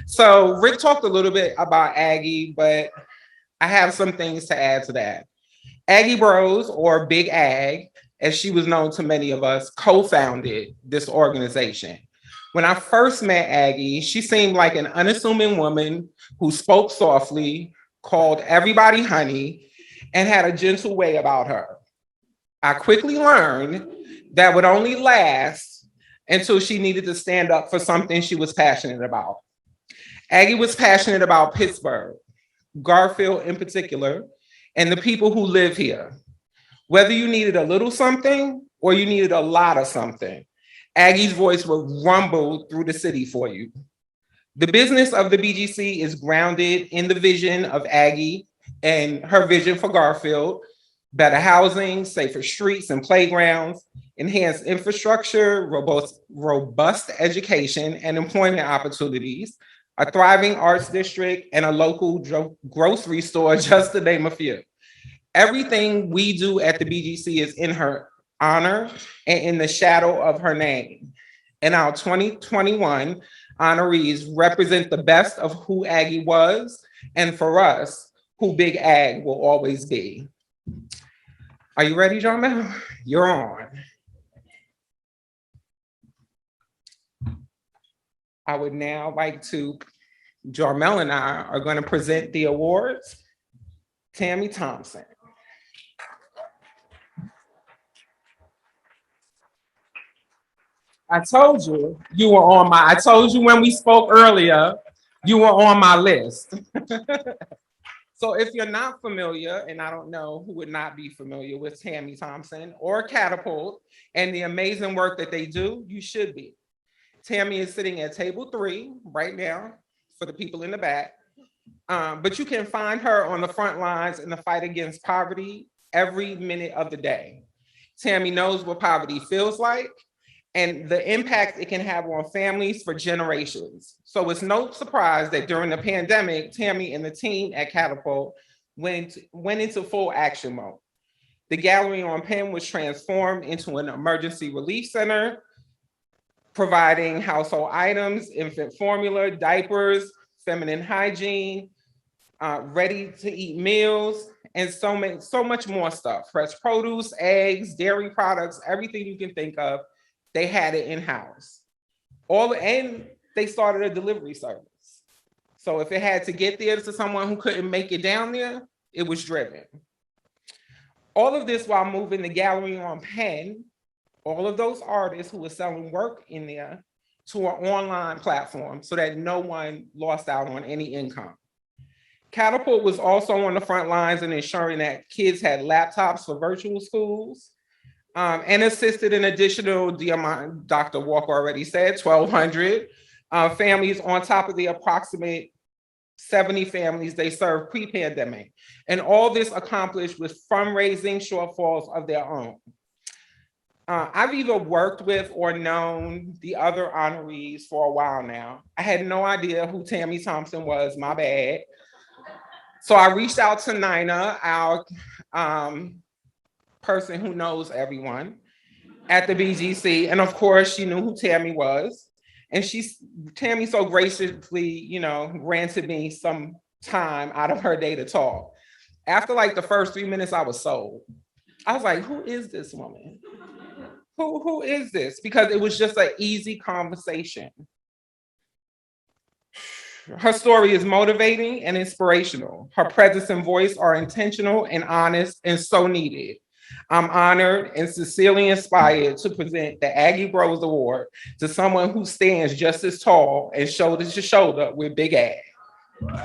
So Rick talked a little bit about Aggie, but I have some things to add to that. Aggie Brose, or Big Ag, as she was known to many of us, co-founded this organization. When I first met Aggie, she seemed like an unassuming woman who spoke softly, called everybody honey, and had a gentle way about her. I quickly learned that would only last until she needed to stand up for something she was passionate about. Aggie was passionate about Pittsburgh, Garfield in particular, and the people who live here. Whether you needed a little something or you needed a lot of something, Aggie's voice would rumble through the city for you. The business of the BGC is grounded in the vision of Aggie and her vision for Garfield: better housing, safer streets and playgrounds, enhanced infrastructure, robust education and employment opportunities, a thriving arts district, and a local grocery store, just to name a few. Everything we do at the BGC is in her honor and in the shadow of her name. And our 2021 honorees represent the best of who Aggie was, and for us, who Big Ag will always be. Are you ready, Jarmel? You're on. I would now like to, Jarmel and I are going to present the awards. Tammy Thompson. I told you you were on my, I told you when we spoke earlier, you were on my list. So if you're not familiar, and I don't know who would not be familiar with Tammy Thompson or Catapult and the amazing work that they do, you should be. Tammy is sitting at table 3 right now for the people in the back. But you can find her on the front lines in the fight against poverty every minute of the day. Tammy knows what poverty feels like and the impact it can have on families for generations. So it's no surprise that during the pandemic, Tammy and the team at Catapult went into full action mode. The gallery on Penn was transformed into an emergency relief center, providing household items, infant formula, diapers, feminine hygiene, ready-to-eat meals, and so much more stuff. Fresh produce, eggs, dairy products, everything you can think of, they had it in-house. And they started a delivery service. So if it had to get there to someone who couldn't make it down there, it was driven. All of this while moving the gallery on Penn, all of those artists who were selling work in there, to an online platform so that no one lost out on any income. Catapult was also on the front lines in ensuring that kids had laptops for virtual schools, and assisted in additional Diamonte, Dr. Walker already said, 1,200 families on top of the approximate 70 families they served pre-pandemic. And all this accomplished with fundraising shortfalls of their own. I've either worked with or known the other honorees for a while now. I had no idea who Tammy Thompson was, my bad. So I reached out to Nina, our person who knows everyone at the BGC. And of course, she knew who Tammy was. And Tammy so graciously, granted me some time out of her day to talk. After like the first 3 minutes, I was sold. I was like, who is this woman? Who is this? Because it was just an easy conversation. Her story is motivating and inspirational. Her presence and voice are intentional and honest and so needed. I'm honored and sincerely inspired to present the Aggie Brose Award to someone who stands just as tall and shoulder to shoulder with Big Ag. I'm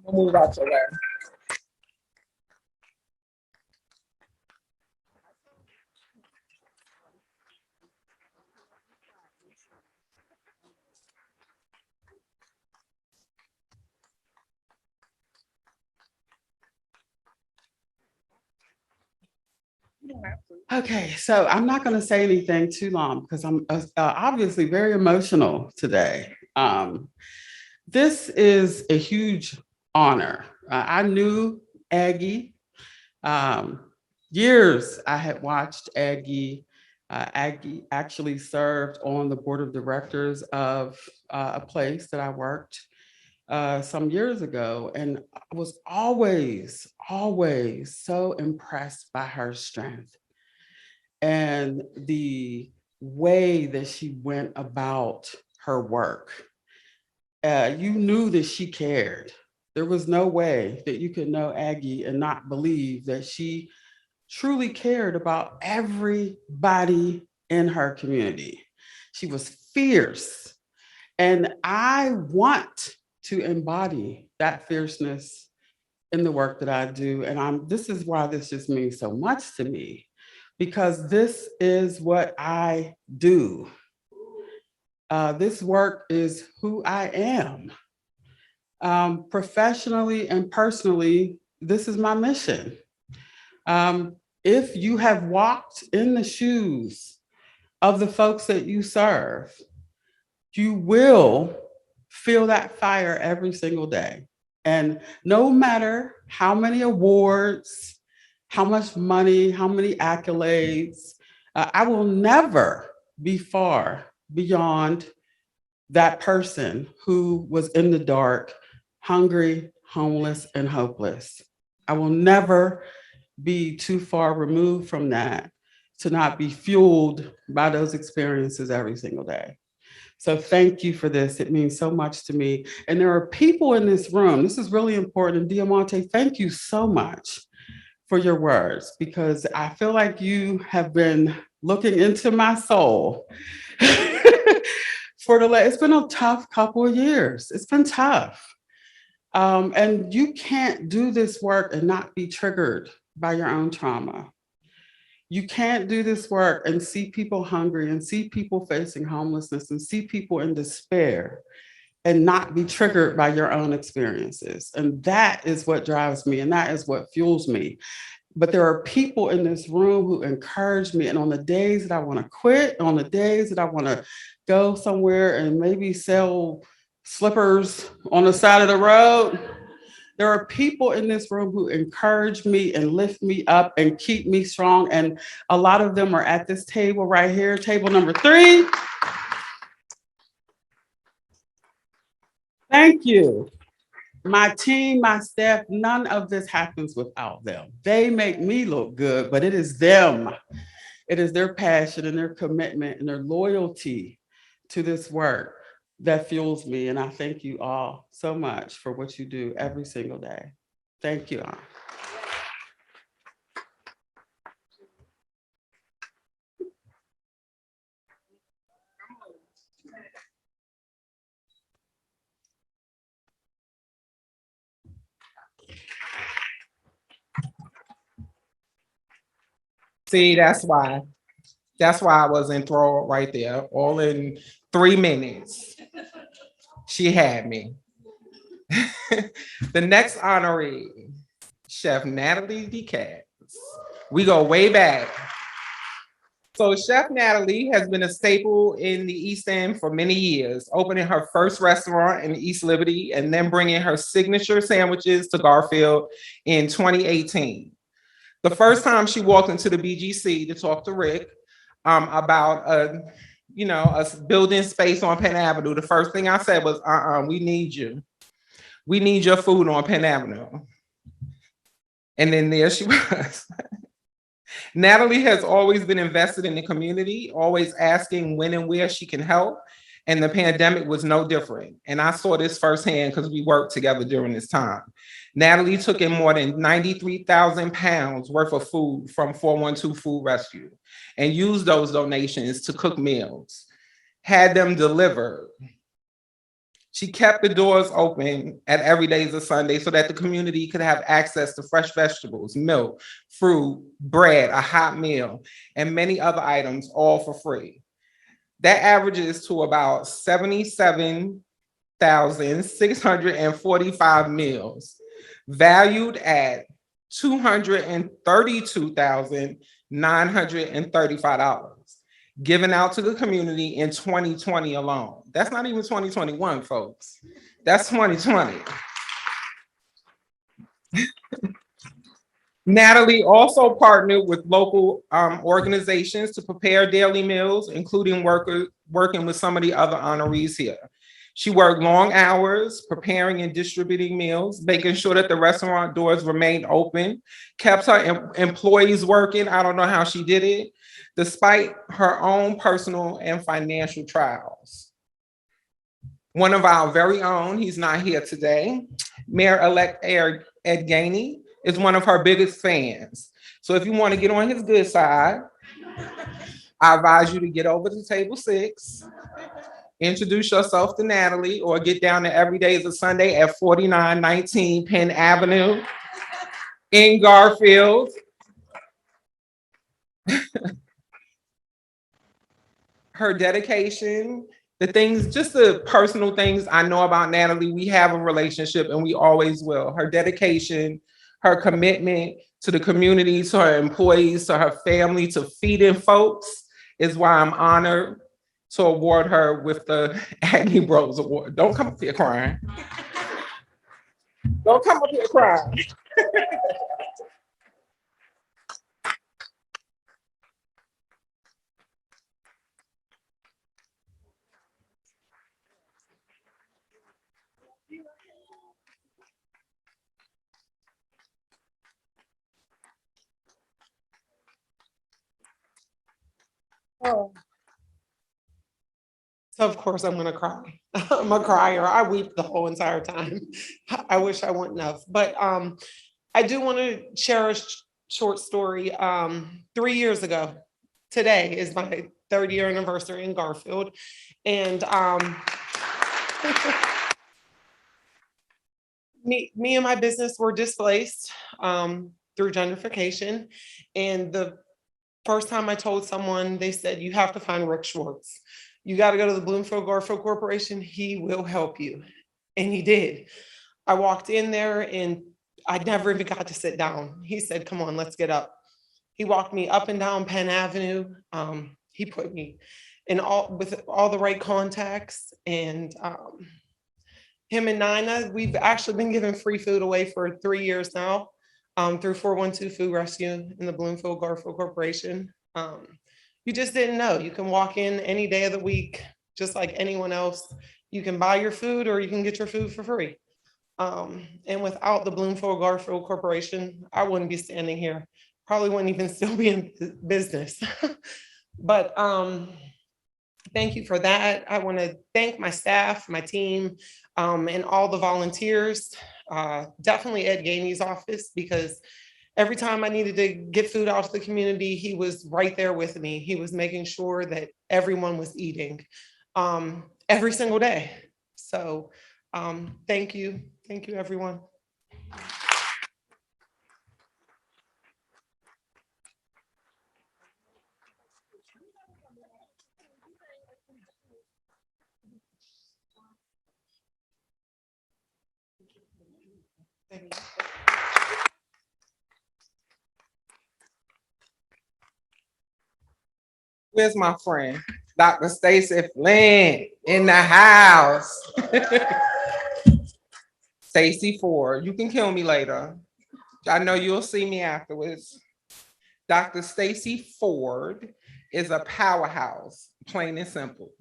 gonna move out to there. Okay, so I'm not going to say anything too long because I'm obviously very emotional today. This is a huge honor. I knew Aggie. Years I had watched Aggie. Aggie actually served on the board of directors of a place that I worked some years ago, and I was always so impressed by her strength and the way that she went about her work. You knew that she cared. There was no way that you could know Aggie and not believe that she truly cared about everybody in her community. She was fierce. And I want to embody that fierceness in the work that I do. And this is why this just means so much to me, because this is what I do. This work is who I am. Professionally and personally, this is my mission. If you have walked in the shoes of the folks that you serve, you will feel that fire every single day. And no matter how many awards, how much money, how many accolades, I will never be far beyond that person who was in the dark, hungry, homeless, and hopeless. I will never be too far removed from that to not be fueled by those experiences every single day. So thank you for this. It means so much to me. And there are people in this room, this is really important. And Diamonte, thank you so much for your words, because I feel like you have been looking into my soul it's been a tough couple of years. It's been tough. And you can't do this work and not be triggered by your own trauma. You can't do this work and see people hungry and see people facing homelessness and see people in despair and not be triggered by your own experiences. And that is what drives me, and that is what fuels me. But there are people in this room who encourage me. And on the days that I want to quit, on the days that I want to go somewhere and maybe sell slippers on the side of the road, there are people in this room who encourage me and lift me up and keep me strong. And a lot of them are at this table right here, table number 3. Thank you. My team, my staff, none of this happens without them. They make me look good, but it is them. It is their passion and their commitment and their loyalty to this work that fuels me. And I thank you all so much for what you do every single day. Thank you all. See, that's why I was enthralled right there, all in 3 minutes. She had me. The next honoree, Chef Natalie DeiCas. We go way back. So Chef Natalie has been a staple in the East End for many years, opening her first restaurant in East Liberty and then bringing her signature sandwiches to Garfield in 2018. The first time she walked into the BGC to talk to Rick about us building space on Penn Avenue, the first thing I said was, we need you. We need your food on Penn Avenue. And then there she was. Natalie has always been invested in the community, always asking when and where she can help. And the pandemic was no different. And I saw this firsthand because we worked together during this time. Natalie took in more than 93,000 pounds worth of food from 412 Food Rescue and used those donations to cook meals, had them delivered. She kept the doors open at every day of Sunday so that the community could have access to fresh vegetables, milk, fruit, bread, a hot meal, and many other items, all for free. That averages to about 77,645 meals, valued at $232,935, given out to the community in 2020 alone. That's not even 2021, folks. That's 2020. Natalie also partnered with local organizations to prepare daily meals, including working with some of the other honorees here. She worked long hours, preparing and distributing meals, making sure that the restaurant doors remained open, kept her employees working. I don't know how she did it, despite her own personal and financial trials. One of our very own, he's not here today, Mayor-elect Ed Gainey is one of her biggest fans. So if you want to get on his good side, I advise you to get over to table 6, introduce yourself to Natalie, or get down to Every Day is a Sunday at 4919 Penn Avenue in Garfield. Her dedication, the things, just the personal things I know about Natalie, we have a relationship and we always will. Her dedication, her commitment to the community, to her employees, to her family, to feeding folks is why I'm honored to award her with the Aggie Brose Award. Don't come up here crying. Don't come up here crying. Oh. So of course I'm gonna cry. I'm a crier. I weep the whole entire time. I wish I wouldn't have, but I do want to share a short story. 3 years ago, today is my 3rd year anniversary in Garfield, and me and my business were displaced through gentrification, and the first time I told someone, they said, you have to find Rick Schwartz. You got to go to the Bloomfield-Garfield Corporation. He will help you. And he did. I walked in there and I never even got to sit down. He said, come on, let's get up. He walked me up and down Penn Avenue. He put me in with all the right contacts. And him and Nina, we've actually been giving free food away for 3 years now. Through 412 Food Rescue in the Bloomfield-Garfield Corporation. You just didn't know. You can walk in any day of the week, just like anyone else. You can buy your food or you can get your food for free. And without the Bloomfield-Garfield Corporation, I wouldn't be standing here. Probably wouldn't even still be in business. But thank you for that. I want to thank my staff, my team, and all the volunteers. Definitely Ed Gainey's office, because every time I needed to get food out to the community, he was right there with me. He was making sure that everyone was eating every single day. So thank you. Thank you, everyone. Where's my friend? Dr. Staci Flynn in the house. Staci Ford, you can kill me later. I know you'll see me afterwards. Dr. Staci Ford is a powerhouse, plain and simple.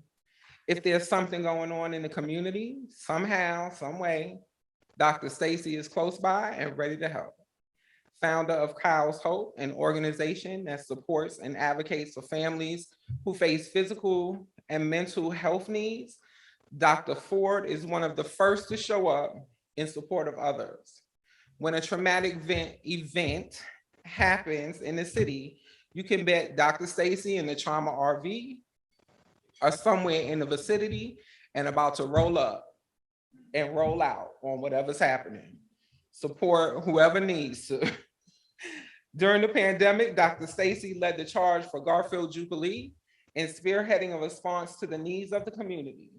If there's something going on in the community, somehow, some way, Dr. Staci is close by and ready to help. Founder of Kyle's Hope, an organization that supports and advocates for families who face physical and mental health needs, Dr. Ford is one of the first to show up in support of others. When a traumatic event happens in the city, you can bet Dr. Staci and the trauma RV are somewhere in the vicinity and about to roll up and roll out on whatever's happening. Support whoever needs to. During the pandemic, Dr. Staci led the charge for Garfield Jubilee and spearheading a response to the needs of the community.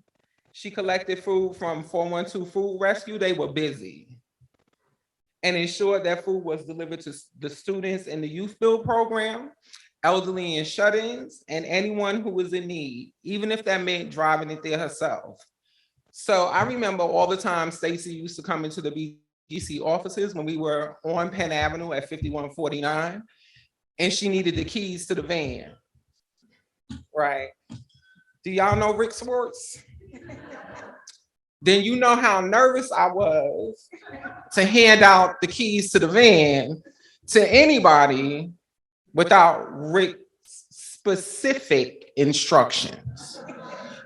She collected food from 412 Food Rescue. They were busy. And ensured that food was delivered to the students in the Youth Build program, elderly and shut-ins, and anyone who was in need, even if that meant driving it there herself. So I remember all the time Staci used to come into the BGC offices when we were on Penn Avenue at 5149, and she needed the keys to the van, right? Do y'all know Rick Schwartz? then you know how nervous I was to hand out the keys to the van to anybody without specific instructions.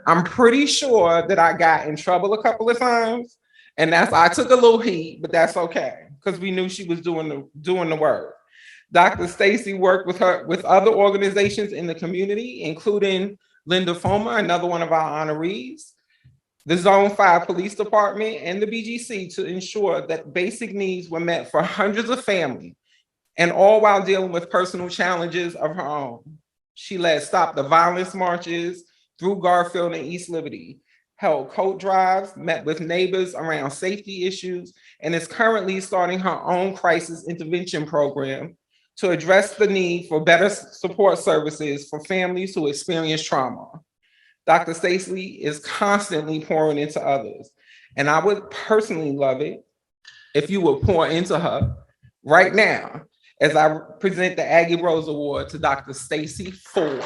I'm pretty sure that I got in trouble a couple of times, and I took a little heat, but that's okay, because we knew she was doing the work. Dr. Staci worked with other organizations in the community, including Linda Fulmer, another one of our honorees, the Zone 5 Police Department, and the BGC to ensure that basic needs were met for hundreds of families, and all while dealing with personal challenges of her own. She led Stop the Violence marches through Garfield and East Liberty, held coat drives, met with neighbors around safety issues, and is currently starting her own crisis intervention program to address the need for better support services for families who experience trauma. Dr. Staci is constantly pouring into others, and I would personally love it if you would pour into her right now as I present the Aggie Brose Award to Dr. Staci Ford.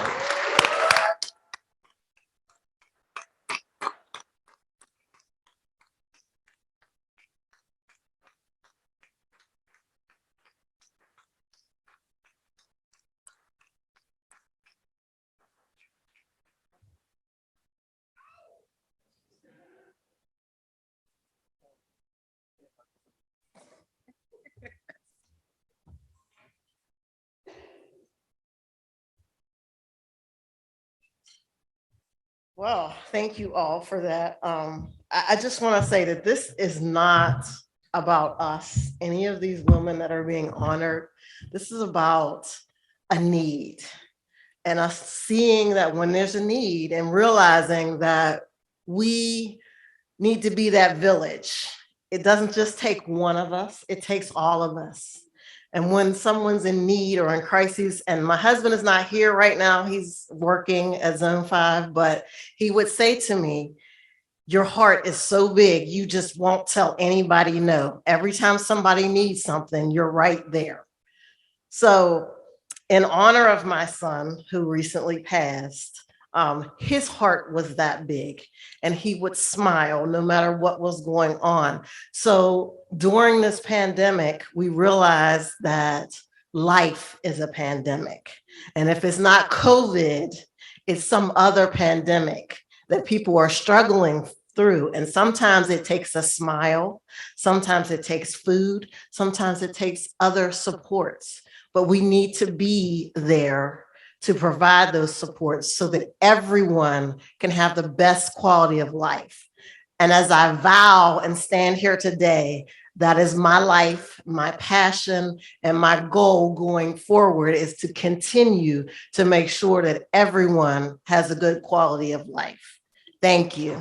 Well, thank you all for that. I just want to say that this is not about us, any of these women that are being honored. This is about a need, and us seeing that when there's a need and realizing that we need to be that village. It doesn't just take one of us, it takes all of us. And when someone's in need or in crisis, and my husband is not here right now, he's working at Zone 5, but he would say to me, your heart is so big, you just won't tell anybody no. Every time somebody needs something, you're right there. So in honor of my son who recently passed, his heart was that big, and he would smile no matter what was going on. So during this pandemic, we realized that life is a pandemic. And if it's not COVID, it's some other pandemic that people are struggling through. And sometimes it takes a smile, sometimes it takes food, sometimes it takes other supports. But we need to be there to provide those supports so that everyone can have the best quality of life. And as I vow and stand here today, that is my life, my passion, and my goal going forward is to continue to make sure that everyone has a good quality of life. Thank you.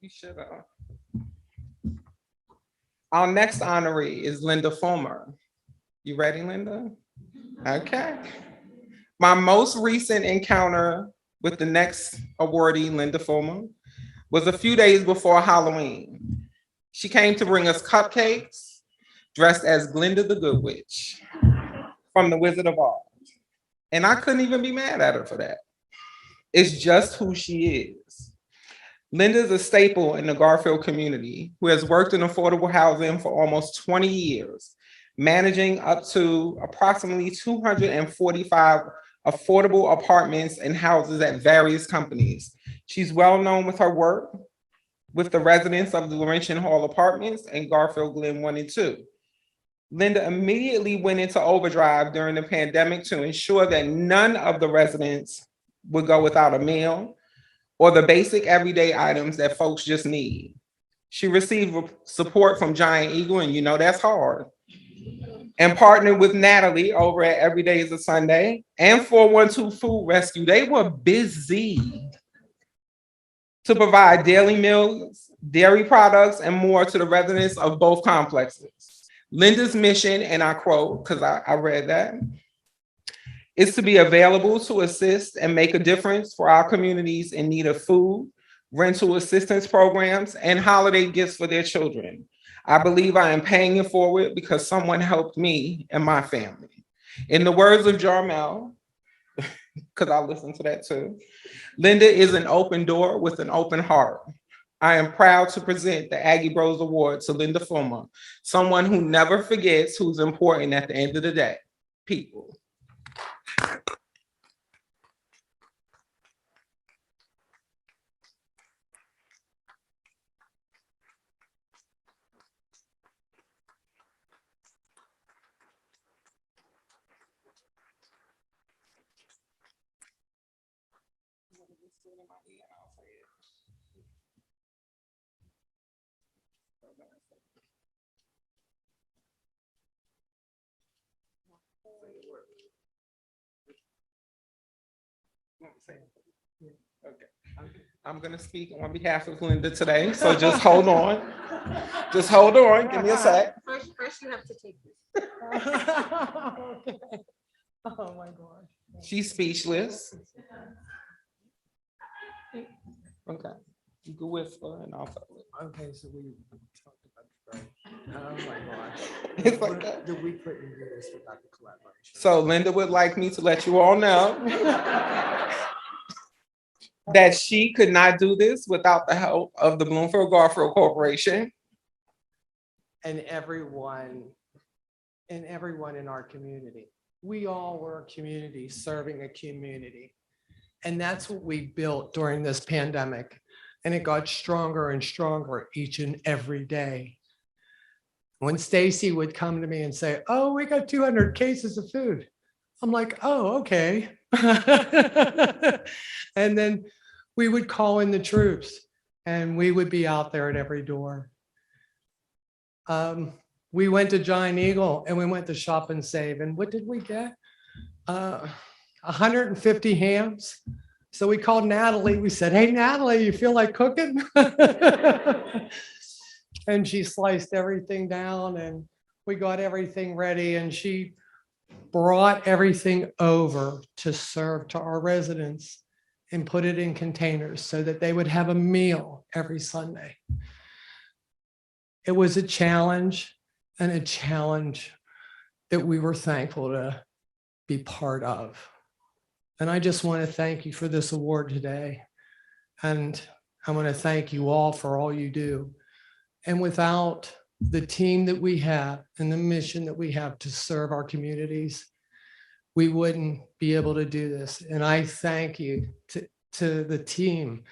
You should have. Our next honoree is Linda Fulmer. You ready, Linda? Okay. My most recent encounter with the next awardee, Linda Fulmer, was a few days before Halloween. She came to bring us cupcakes, dressed as Glinda the Good Witch from The Wizard of Oz. And I couldn't even be mad at her for that. It's just who she is. Linda is a staple in the Garfield community who has worked in affordable housing for almost 20 years, managing up to approximately 245 affordable apartments and houses at various companies. She's well known with her work with the residents of the Luncheon Hall Apartments and Garfield Glen 1 and 2. Linda immediately went into overdrive during the pandemic to ensure that none of the residents would go without a meal or the basic everyday items that folks just need. She received support from Giant Eagle, and you know that's hard, and partnered with Natalie over at Every Day is a Sunday and 412 Food Rescue. They were busy to provide daily meals, dairy products, and more to the residents of both complexes. Linda's mission, and I quote, because I read that, is to be available to assist and make a difference for our communities in need of food, rental assistance programs, and holiday gifts for their children. I believe I am paying it forward because someone helped me and my family. In the words of Jarmel, because I listen to that too, Linda is an open door with an open heart. I am proud to present the Aggie Brose Award to Linda Fulmer, someone who never forgets who's important at the end of the day, people. Okay. I'm going to speak on behalf of Linda today, so just hold on. Just hold on. Give me a sec. First you have to take this. Okay. Oh my God. She's speechless. Okay. You can whisper and I'll tell it. Okay, so we talked about the break. Oh my gosh. It's like that. We couldn't do this without the collaboration. So Linda would like me to let you all know that she could not do this without the help of the Bloomfield-Garfield Corporation. And everyone in our community. We all were a community serving a community. And that's what we built during this pandemic. And it got stronger and stronger each and every day. When Staci would come to me and say, oh, we got 200 cases of food. I'm like, oh, okay. And then we would call in the troops and we would be out there at every door. We went to Giant Eagle and we went to Shop and Save. And what did we get? 150 hams. So we called Natalie. We said, hey, Natalie, you feel like cooking? And she sliced everything down and we got everything ready. And she brought everything over to serve to our residents and put it in containers so that they would have a meal every Sunday. It was a challenge and a challenge that we were thankful to be part of. And I just want to thank you for this award today. And I want to thank you all for all you do. And without the team that we have and the mission that we have to serve our communities, we wouldn't be able to do this. And I thank you to the team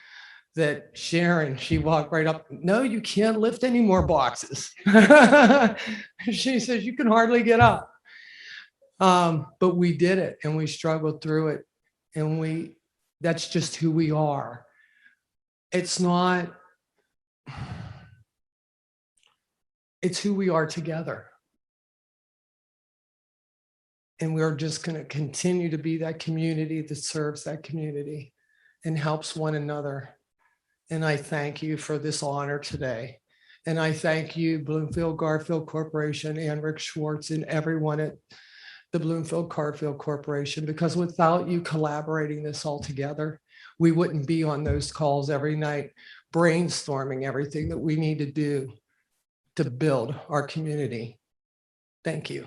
that Sharon, she walked right up. No, you can't lift any more boxes. She says, you can hardly get up. But we did it and we struggled through it. And that's just who we are. It's who we are together. And we're just going to continue to be that community that serves that community and helps one another. And I thank you for this honor today. And I thank you, Bloomfield-Garfield Corporation and Rick Schwartz and everyone at the Bloomfield-Garfield Corporation, because without you collaborating this all together, we wouldn't be on those calls every night, brainstorming everything that we need to do to build our community. Thank you.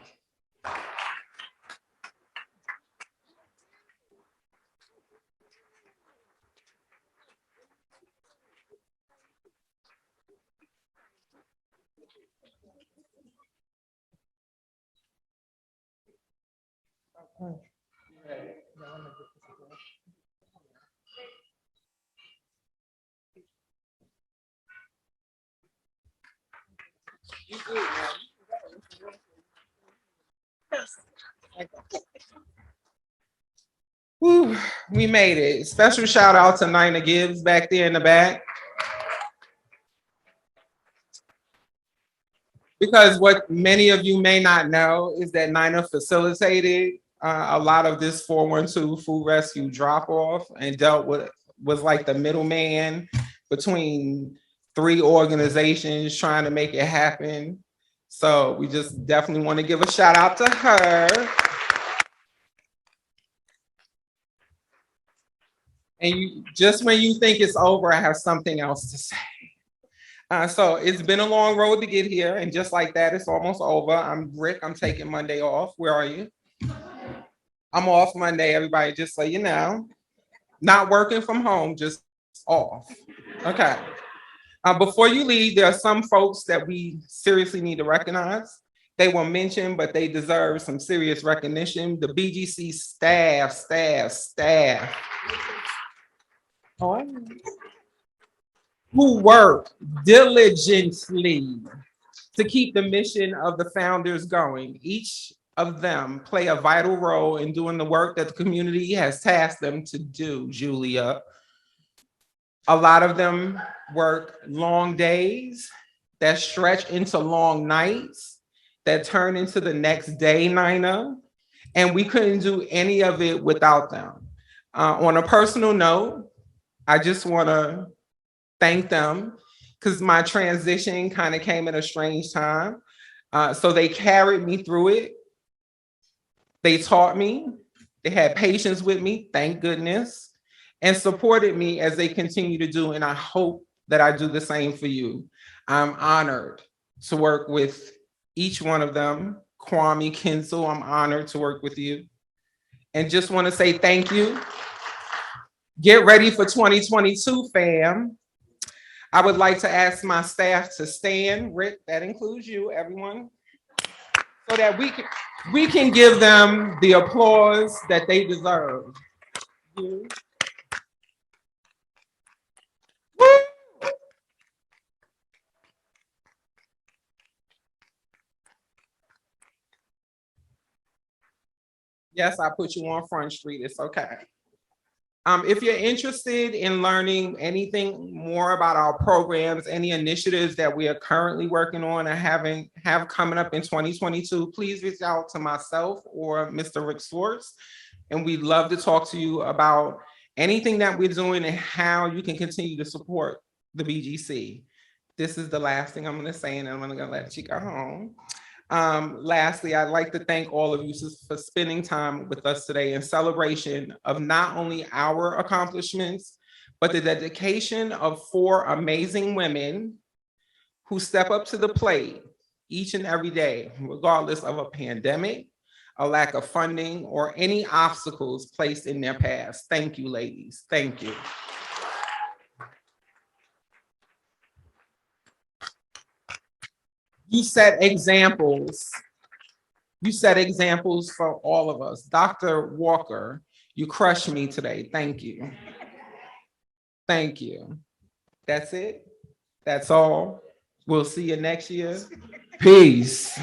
Whew, we made it. Special shout out to Nina Gibbs back there in the back. Because what many of you may not know is that Nina facilitated a lot of this 412 food rescue drop off and was like the middleman between 3 organizations trying to make it happen. So we just definitely want to give a shout out to her. And just when you think it's over, I have something else to say. So it's been a long road to get here, and just like that, it's almost over. I'm Rick, I'm taking Monday off. Where are you? I'm off Monday, everybody, just so you know. Not working from home, just off. Okay. Before you leave, there are some folks that we seriously need to recognize. They were mentioned, but they deserve some serious recognition. The BGC staff. Who work diligently to keep the mission of the founders going. Each of them play a vital role in doing the work that the community has tasked them to do, Julia. A lot of them work long days that stretch into long nights that turn into the next day, Nina, and we couldn't do any of it without them. On a personal note, I just want to thank them because my transition kind of came at a strange time. So they carried me through it. They taught me, they had patience with me, thank goodness, and supported me as they continue to do. And I hope that I do the same for you. I'm honored to work with each one of them. Kwame Kinsel, I'm honored to work with you. And just want to say thank you. Get ready for 2022, fam. I would like to ask my staff to stand. Rick, that includes you, everyone, so that we can give them the applause that they deserve. Yes, I put you on Front Street, it's okay. If you're interested in learning anything more about our programs, any initiatives that we are currently working on and have coming up in 2022, please reach out to myself or Mr. Rick Swartz. And we'd love to talk to you about anything that we're doing and how you can continue to support the BGC. This is the last thing I'm gonna say, and I'm gonna let you go home. Lastly, I'd like to thank all of you for spending time with us today in celebration of not only our accomplishments, but the dedication of 4 amazing women who step up to the plate each and every day, regardless of a pandemic, a lack of funding, or any obstacles placed in their paths. Thank you, ladies. Thank you. You set examples. You set examples for all of us. Dr. Walker, you crushed me today. Thank you. Thank you. That's it. That's all. We'll see you next year. Peace.